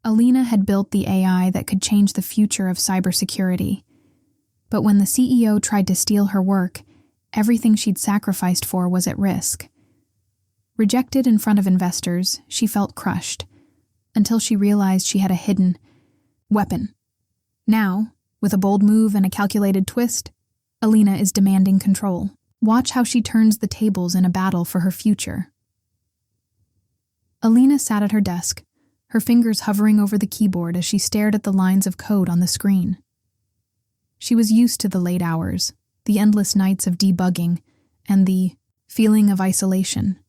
Aleena had built the AI that could change the future of cybersecurity. But when the CEO tried to steal her work, everything she'd sacrificed for was at risk. Rejected in front of investors, she felt crushed, until she realized she had a hidden weapon. Now, with a bold move and a calculated twist, Aleena is demanding control. Watch how she turns the tables in a battle for her future. Aleena sat at her desk, her fingers hovering over the keyboard as she stared at the lines of code on the screen. She was used to the late hours, the endless nights of debugging, and the feeling of isolation.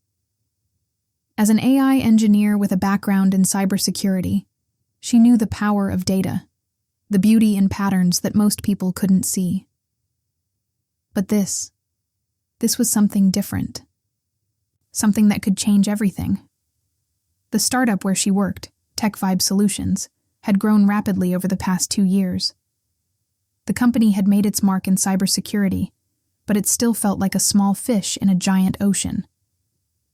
As an AI engineer with a background in cybersecurity, she knew the power of data, the beauty in patterns that most people couldn't see. But this was something different. Something that could change everything. The startup where she worked, TechVibe Solutions, had grown rapidly over the past 2 years. The company had made its mark in cybersecurity, but it still felt like a small fish in a giant ocean.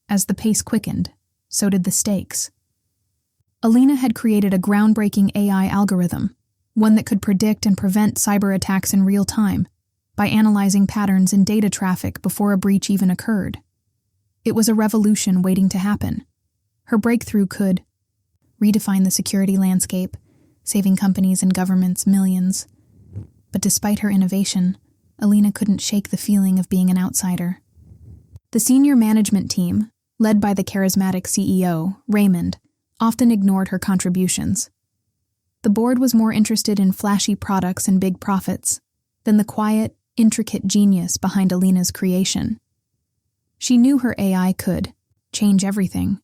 As the pace quickened, so did the stakes. Aleena had created a groundbreaking AI algorithm, one that could predict and prevent cyber attacks in real time, by analyzing patterns in data traffic before a breach even occurred. It was a revolution waiting to happen. Her breakthrough could redefine the security landscape, saving companies and governments millions. But despite her innovation, Aleena couldn't shake the feeling of being an outsider. The senior management team, led by the charismatic CEO, Raymond, often ignored her contributions. The board was more interested in flashy products and big profits than the quiet, intricate genius behind Aleena's creation. She knew her AI could change everything,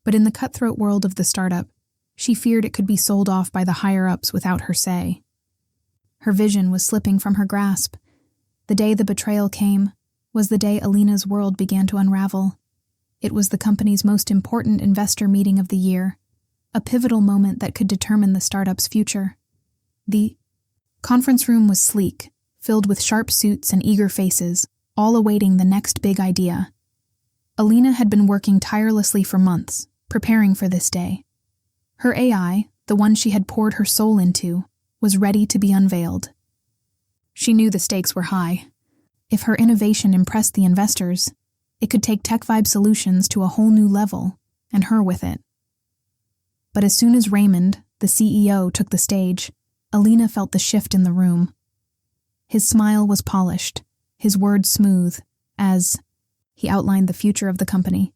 but in the cutthroat world of the startup, she feared it could be sold off by the higher-ups without her say. Her vision was slipping from her grasp. The day the betrayal came was the day Aleena's world began to unravel. It was the company's most important investor meeting of the year, a pivotal moment that could determine the startup's future. The conference room was sleek, filled with sharp suits and eager faces, all awaiting the next big idea. Aleena had been working tirelessly for months, preparing for this day. Her AI, the one she had poured her soul into, was ready to be unveiled. She knew the stakes were high. If her innovation impressed the investors, it could take TechVibe Solutions to a whole new level, and her with it. But as soon as Raymond, the CEO, took the stage, Aleena felt the shift in the room. His smile was polished, his words smooth, as he outlined the future of the company.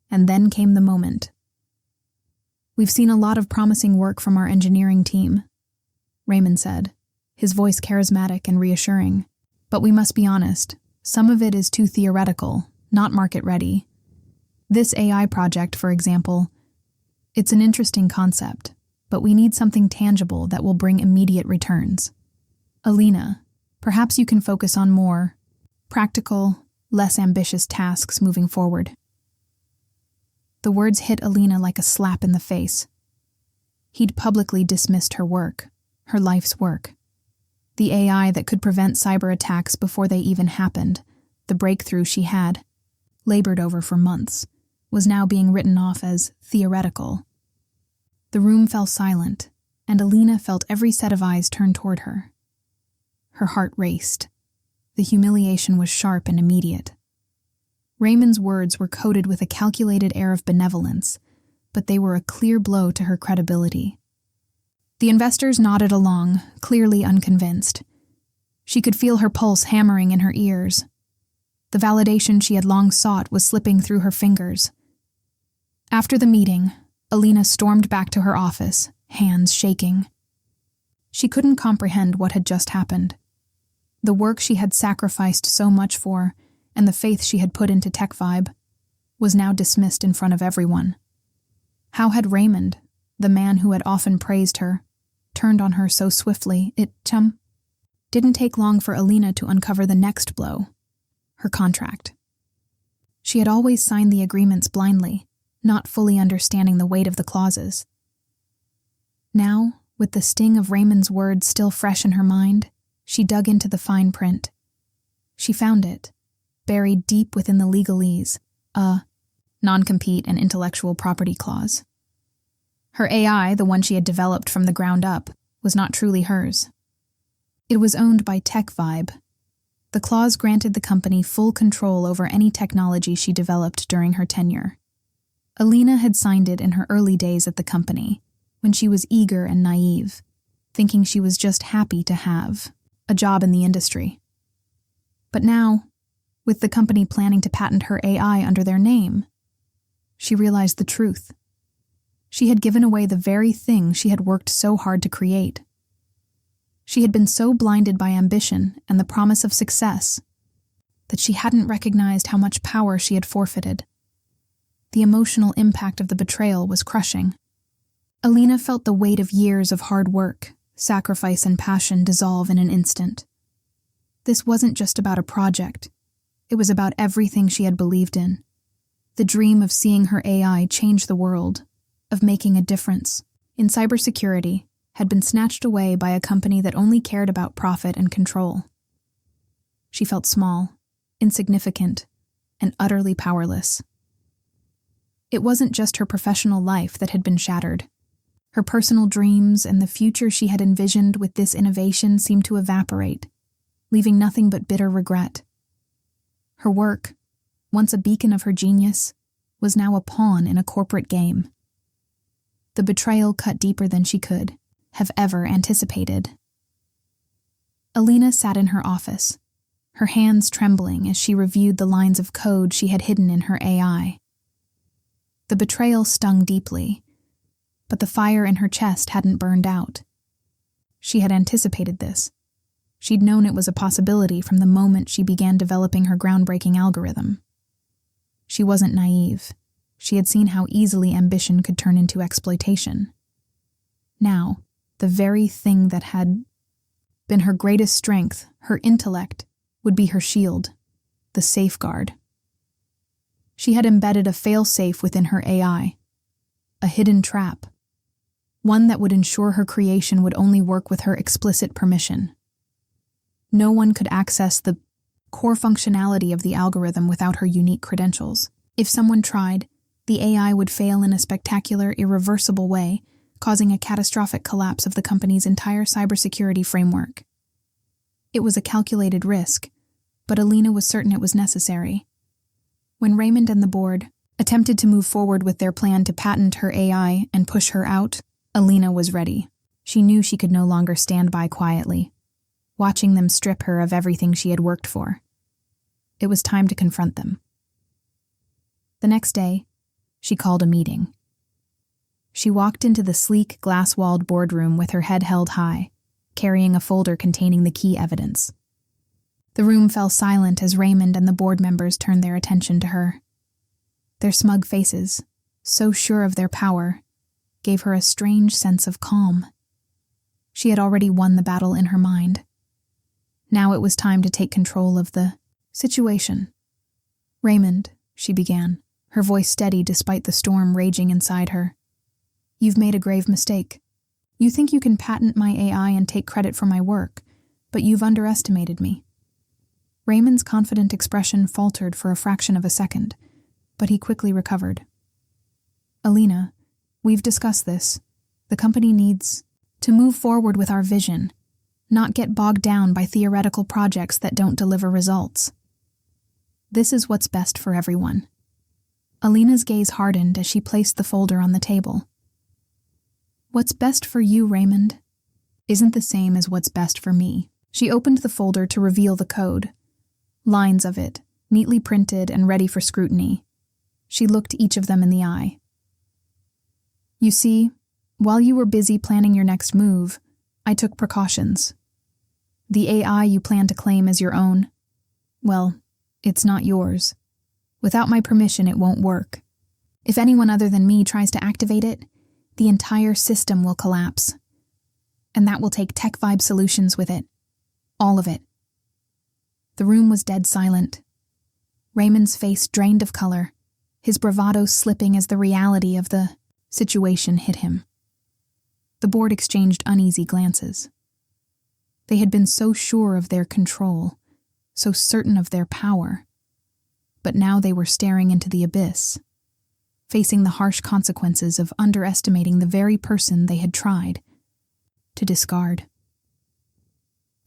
And then came the moment. "We've seen a lot of promising work from our engineering team," Raymond said, his voice charismatic and reassuring. "But we must be honest, some of it is too theoretical, not market-ready. This AI project, for example, it's an interesting concept, but we need something tangible that will bring immediate returns. Aleena, perhaps you can focus on more practical, less ambitious tasks moving forward." The words hit Aleena like a slap in the face. He'd publicly dismissed her work, her life's work. The AI that could prevent cyber attacks before they even happened, the breakthrough she had, labored over for months, was now being written off as theoretical. The room fell silent, and Aleena felt every set of eyes turn toward her. Her heart raced. The humiliation was sharp and immediate. Raymond's words were coated with a calculated air of benevolence, but they were a clear blow to her credibility. The investors nodded along, clearly unconvinced. She could feel her pulse hammering in her ears. The validation she had long sought was slipping through her fingers. After the meeting, Aleena stormed back to her office, hands shaking. She couldn't comprehend what had just happened. The work she had sacrificed so much for, and the faith she had put into TechVibe, was now dismissed in front of everyone. How had Raymond, the man who had often praised her, turned on her so swiftly? It didn't take long for Aleena to uncover the next blow, her contract. She had always signed the agreements blindly, not fully understanding the weight of the clauses. Now, with the sting of Raymond's words still fresh in her mind, she dug into the fine print. She found it, buried deep within the legalese, a non-compete and intellectual property clause. Her AI, the one she had developed from the ground up, was not truly hers. It was owned by TechVibe. The clause granted the company full control over any technology she developed during her tenure. Aleena had signed it in her early days at the company, when she was eager and naive, thinking she was just happy to have a job in the industry. But now, with the company planning to patent her AI under their name, she realized the truth. She had given away the very thing she had worked so hard to create. She had been so blinded by ambition and the promise of success that she hadn't recognized how much power she had forfeited. The emotional impact of the betrayal was crushing. Aleena felt the weight of years of hard work, sacrifice, and passion dissolve in an instant. This wasn't just about a project. It was about everything she had believed in. The dream of seeing her AI change the world, of making a difference in cybersecurity, had been snatched away by a company that only cared about profit and control. She felt small, insignificant, and utterly powerless. It wasn't just her professional life that had been shattered. Her personal dreams and the future she had envisioned with this innovation seemed to evaporate, leaving nothing but bitter regret. Her work, once a beacon of her genius, was now a pawn in a corporate game. The betrayal cut deeper than she could have ever anticipated. Aleena sat in her office, her hands trembling as she reviewed the lines of code she had hidden in her AI. The betrayal stung deeply, but the fire in her chest hadn't burned out. She had anticipated this. She'd known it was a possibility from the moment she began developing her groundbreaking algorithm. She wasn't naive. She had seen how easily ambition could turn into exploitation. Now, the very thing that had been her greatest strength, her intellect, would be her shield, the safeguard. She had embedded a fail-safe within her AI, a hidden trap, one that would ensure her creation would only work with her explicit permission. No one could access the core functionality of the algorithm without her unique credentials. If someone tried, the AI would fail in a spectacular, irreversible way, causing a catastrophic collapse of the company's entire cybersecurity framework. It was a calculated risk, but Aleena was certain it was necessary. When Raymond and the board attempted to move forward with their plan to patent her AI and push her out, Aleena was ready. She knew she could no longer stand by quietly, watching them strip her of everything she had worked for. It was time to confront them. The next day, she called a meeting. She walked into the sleek, glass-walled boardroom with her head held high, carrying a folder containing the key evidence. The room fell silent as Raymond and the board members turned their attention to her. Their smug faces, so sure of their power, gave her a strange sense of calm. She had already won the battle in her mind. Now it was time to take control of the situation. "Raymond," she began, her voice steady despite the storm raging inside her. "You've made a grave mistake. You think you can patent my AI and take credit for my work, but you've underestimated me." Raymond's confident expression faltered for a fraction of a second, but he quickly recovered. "Aleena, we've discussed this. The company needs to move forward with our vision, not get bogged down by theoretical projects that don't deliver results. This is what's best for everyone." Aleena's gaze hardened as she placed the folder on the table. "What's best for you, Raymond, isn't the same as what's best for me." She opened the folder to reveal the code. Lines of it, neatly printed and ready for scrutiny. She looked each of them in the eye. "You see, while you were busy planning your next move, I took precautions. The AI you plan to claim as your own, well, it's not yours. Without my permission, it won't work. If anyone other than me tries to activate it, the entire system will collapse. And that will take TechVibe solutions with it. All of it." The room was dead silent. Raymond's face drained of color, his bravado slipping as the reality of the situation hit him. The board exchanged uneasy glances. They had been so sure of their control, so certain of their power, but now they were staring into the abyss. facing the harsh consequences of underestimating the very person they had tried to discard.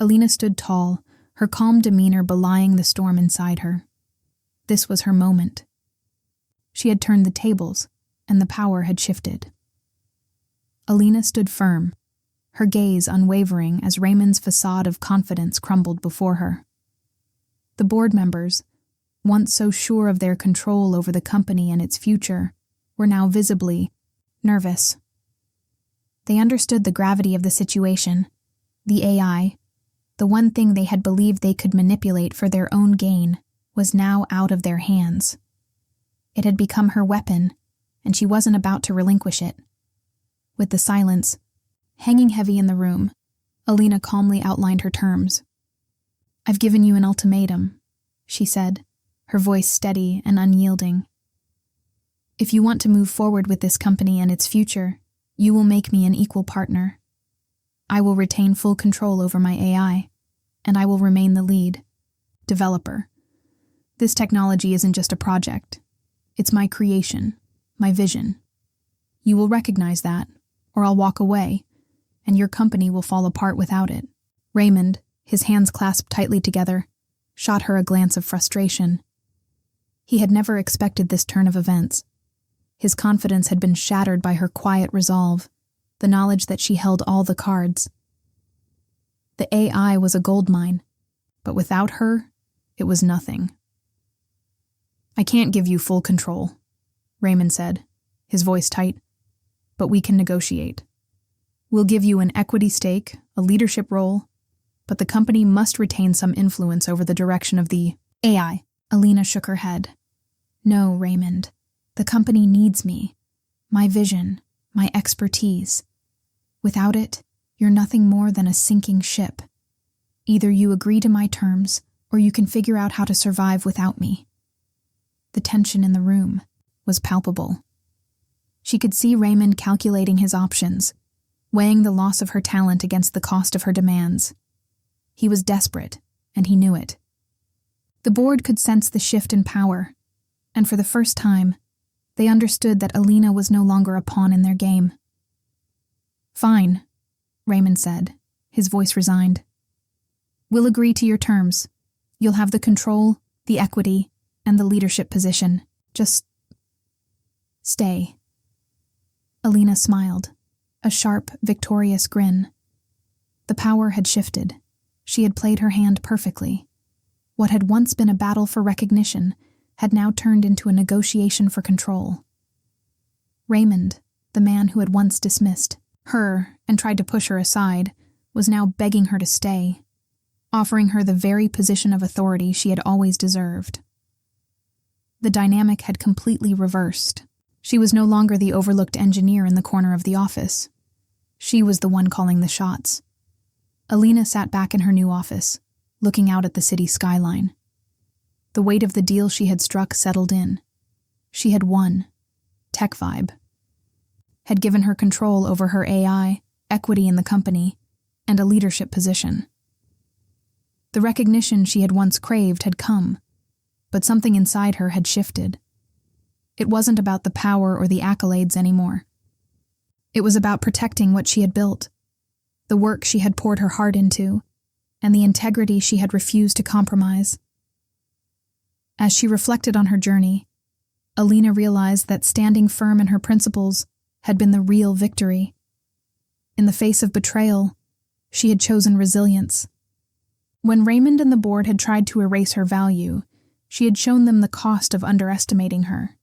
Aleena stood tall, her calm demeanor belying the storm inside her. This was her moment. She had turned the tables, and the power had shifted. Aleena stood firm, her gaze unwavering as Raymond's facade of confidence crumbled before her. The board members, once so sure of their control over the company and its future, were now visibly nervous. They understood the gravity of the situation. The AI, the one thing they had believed they could manipulate for their own gain, was now out of their hands. It had become her weapon, and she wasn't about to relinquish it. With the silence hanging heavy in the room, Aleena calmly outlined her terms. "I've given you an ultimatum," she said, her voice steady and unyielding. "If you want to move forward with this company and its future, you will make me an equal partner. I will retain full control over my AI, and I will remain the lead developer. This technology isn't just a project. It's my creation, my vision. You will recognize that, or I'll walk away, and your company will fall apart without it." Raymond, his hands clasped tightly together, shot her a glance of frustration. He had never expected this turn of events. His confidence had been shattered by her quiet resolve, the knowledge that she held all the cards. The AI was a goldmine, but without her, it was nothing. "I can't give you full control," Raymond said, his voice tight, "but we can negotiate. We'll give you an equity stake, a leadership role, but the company must retain some influence over the direction of the AI." Aleena shook her head. "No, Raymond. The company needs me, my vision, my expertise. Without it, you're nothing more than a sinking ship. Either you agree to my terms, or you can figure out how to survive without me." The tension in the room was palpable. She could see Raymond calculating his options, weighing the loss of her talent against the cost of her demands. He was desperate, and he knew it. The board could sense the shift in power, and for the first time, they understood that Aleena was no longer a pawn in their game. "Fine," Raymond said, his voice resigned. "We'll agree to your terms. You'll have the control, the equity, and the leadership position. Just stay." Aleena smiled, a sharp, victorious grin. The power had shifted. She had played her hand perfectly. What had once been a battle for recognition had now turned into a negotiation for control. Raymond, the man who had once dismissed her and tried to push her aside, was now begging her to stay, offering her the very position of authority she had always deserved. The dynamic had completely reversed. She was no longer the overlooked engineer in the corner of the office. She was the one calling the shots. Aleena sat back in her new office, looking out at the city skyline. The weight of the deal she had struck settled in. She had won. Tech Vibe had given her control over her AI, equity in the company, and a leadership position. The recognition she had once craved had come, but something inside her had shifted. It wasn't about the power or the accolades anymore. It was about protecting what she had built, the work she had poured her heart into, and the integrity she had refused to compromise. As she reflected on her journey, Aleena realized that standing firm in her principles had been the real victory. In the face of betrayal, she had chosen resilience. When Raymond and the board had tried to erase her value, she had shown them the cost of underestimating her.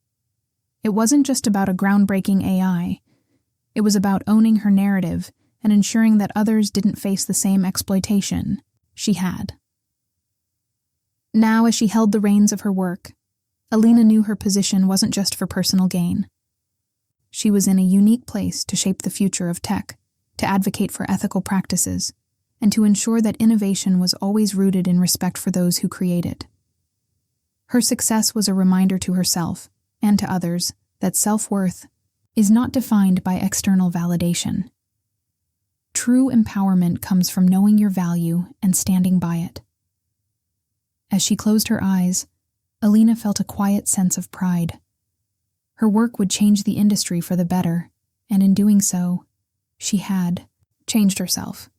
It wasn't just about a groundbreaking AI. It was about owning her narrative and ensuring that others didn't face the same exploitation she had. Now, as she held the reins of her work, Aleena knew her position wasn't just for personal gain. She was in a unique place to shape the future of tech, to advocate for ethical practices, and to ensure that innovation was always rooted in respect for those who create it. Her success was a reminder to herself, and to others, that self-worth is not defined by external validation. True empowerment comes from knowing your value and standing by it. As she closed her eyes, Aleena felt a quiet sense of pride. Her work would change the industry for the better, and in doing so, she had changed herself.